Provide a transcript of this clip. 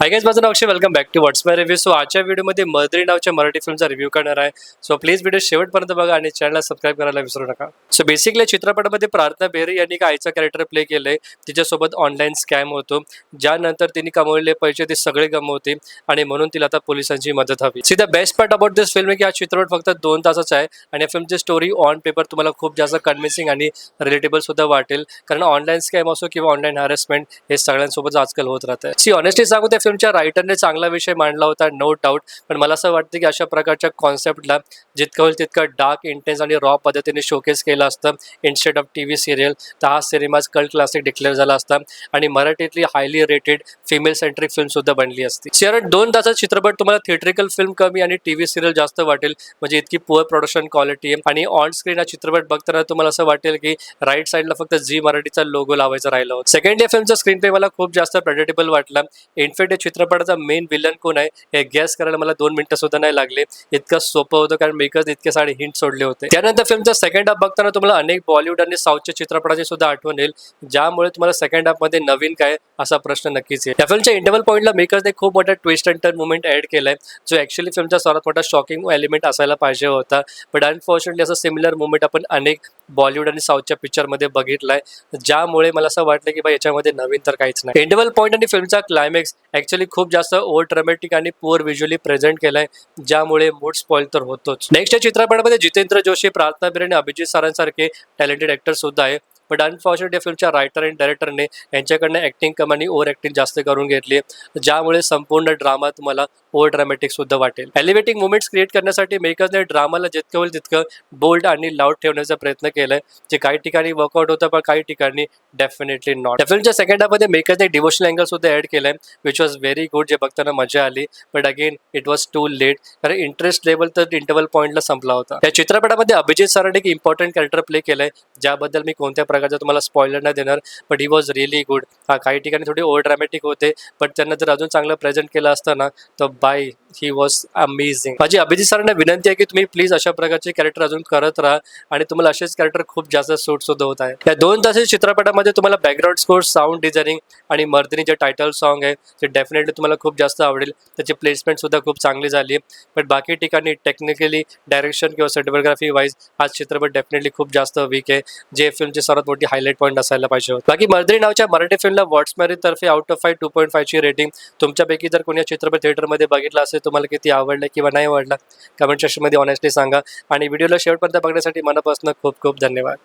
हाय guys, माझं नाव अक्षय. Welcome back to what's my review. So आजच्या व्हिडिओमध्ये मर्दानी नावाच्या मराठी फिल्मचा रिव्ह्यू करणार आहे. सो प्लीज व्हिडिओ शेवटपर्यंत बघा आणि चॅनलला सबस्क्राईब करायला विसरू नका. सो बेसिकली चित्रपटामध्ये प्रार्थना बेहरे यांनी एक आईचा कॅरेक्टर प्ले केलंय. तिच्यासोबत ऑनलाईन स्कॅम होतो, ज्यानंतर तिने कमवलेले पैसे ते सगळे गमावते आणि म्हणून तिला आता पोलिसांची मदत हवी. See the best part about this film की हा चित्रपट फक्त 2 तासाचा आहे आणि या फिल्मची स्टोरी ऑन पेपर तुम्हाला खूप जास्त कन्व्हिन्सिंग आणि रिलेटेबल सुद्धा वाटेल, कारण ऑनलाईन स्कॅम असो किंवा ऑनलाईन हॅरेसमेंट हे सगळ्यांसोबत आजकाल होत राहतं. सी ऑनेस्टली सांगू, त्या फिल्मच्या रायटरने चांगला विषय मांडला होता, नो डाऊट. पण मला असं वाटतं की अशा प्रकारच्या कॉन्सेप्टला जितकं होईल तितकं डार्क, इंटेन्स आणि रॉ पद्धतीने शोकेस केलं असतं इन्स्टेड ऑफ टीव्ही सिरियल, तर हा सिनेमा कल्ट क्लासिक डिक्लेअर झाला असता आणि मराठीतली highly rated female centric film सुद्धा बनली असती. शेअर 2 तासाचा चित्रपट तुम्हाला थिएट्रिकल फिल्म कमी आणि टीव्ही सिरियल जास्त वाटेल, म्हणजे इतकी पुअर प्रोडक्शन क्वालिटी आहे. आणि ऑन स्क्रीन हा चित्रपट बघताना तुम्हाला असं वाटेल की राईट साईडला फक्त झी मराठीचा लोगो लावायचा राहिला होता. सेकंड या फिल्मचा स्क्रीन प्ले मला खूप जास्त प्रेडिक्टेबल वाटला. इनफॅक्ट या चित्रपटाचा मेन विलन कोण आहे हे गॅस करायला मला 2 मिनिटं सुद्धा नाही लागले. इतकं सोपं होतं, कारण मेकर्स इतके सारे हिंट सोडले होते. त्यानंतर फिल्मचा सेकंड हाफ बघताना तुम्हाला अनेक बॉलिवूड आणि साऊथच्या चित्रपटाची सुद्धा आठवण येईल, ज्यामुळे तुम्हाला सेकंड हाफ मध्ये नवीन काय असा प्रश्न नक्कीच येईल. या फिल्मच्या इंटरव्हल पॉईंटला मेकर्सने खूप मोठा twist and turn movement add केलाय, जो ऍक्च्युअली फिल्मचा सर्वात मोठा शॉकिंग एलिमेंट असायला पाहिजे होता. बट अनफॉर्च्युनेटली असं सिमिलर मुवमेंट आपण अनेक बॉलिवूड आणि साऊथच्या पिक्चरमध्ये बघितलाय, ज्यामुळे मला असं वाटलं की याच्यामध्ये नवीन तर काहीच नाही. इंटरव्हल पॉईंट आणि फिल्मचा क्लायमॅक्स ऍक्च्युअली खूप जास्त ओव्हर ड्रामॅटिक आणि पुअर व्हिज्युअली प्रेझेंट केलाय, ज्यामुळे मूड स्पॉइल तर होतोच. नेक्स्ट चित्रपटामध्ये जितेंद्र जोशी, प्रार्थना बेहरे आणि अभिजित सारंगसारखे टॅलेंटेड ऍक्टर सुद्धा आहे. बट अनफॉर्च्युनेट या फिल्मच्या रायटर आणि डायरेक्टरने यांच्याकडनं ऍक्टिंग कम आणि ओव्हर ऍक्टिंग जास्त करून घेतली, ज्यामुळे संपूर्ण ड्रामा तुम्हाला ओव्हर ड्रामॅटिक सुद्धा वाटेल. एलिव्हेटिंग मुवमेंट्स क्रिएट करण्यासाठी मेकर्सने ड्रामाला जितकं होईल तितकं बोल्ड आणि लाऊड ठेवण्याचा प्रयत्न केलाय, जे काही ठिकाणी वर्कआउट होतं पण काही ठिकाणी डेफिनेटली नॉट. या फिल्मच्या सेकंड हाफमध्ये मेकर्सने डिवोशनल अँगल सुद्धा ऍड केलाय, विच वॉज व्हेरी गुड, जे बघताना मजा आली. But again it was too late, कारण इंटरेस्ट लेवल तर इंटरव्हल पॉईंटला संपला होता. या चित्रपटामध्ये अभिजित सारंगने एक इम्पॉर्टंट कॅरेक्टर प्ले केलंय, ज्याबद्दल मी कोणत्या प्रकारचा तुम्हाला स्पॉइलर नाही देणार, but he was really good. हा काही ठिकाणी थोडी ओव्हर ड्रामॅटिक होते, बट त्यांना जर अजून चांगलं प्रेझेंट केलं असतं ना, तर बाय ही वॉज अमेझिंग. माझी अभिजित सरांना विनंती आहे की तुम्ही प्लीज अशा प्रकारचे कॅरेक्टर अजून करत राहा आणि तुम्हाला असेच कॅरेक्टर खूप जास्त सूट सुद्धा होत आहे. या 2 तासाच्या चित्रपटामध्ये तुम्हाला बॅकग्राऊंड स्कोर, साऊंड डिझायनिंग आणि मर्दिनी जे टायटल सॉन्ग आहे ते डेफिनेटली तुम्हाला खूप जास्त आवडेल. त्याची प्लेसमेंट सुद्धा खूप चांगली झाली आहे. बट बाकी ठिकाणी टेक्निकली, डायरेक्शन किंवा सिनेमॅटोग्राफी वाईज हा चित्रपट डेफिनेटली खूप जास्त वीक आहे, जे फिल्मची सर्वात मोठी हायलाइट पॉईंट असायला पाहिजे होतं. बाकी मर्दिनी नावाच्या मराठी फिल्मला व्हॉट्स माय रिव्ह्यू तर्फे आउट ऑफ 5 2.5 ची रेटिंग. तुमच्यापैकी जर कोणी चित्रपट थिएटरमध्ये बघितला असेल, तुम्हाला किती आवडलं किंवा नाही आवडला कमेंट सेक्शनमध्ये ऑनेस्टली सांगा. आणि व्हिडिओला शेवटपर्यंत बघण्यासाठी मनापासून खूप खूप धन्यवाद.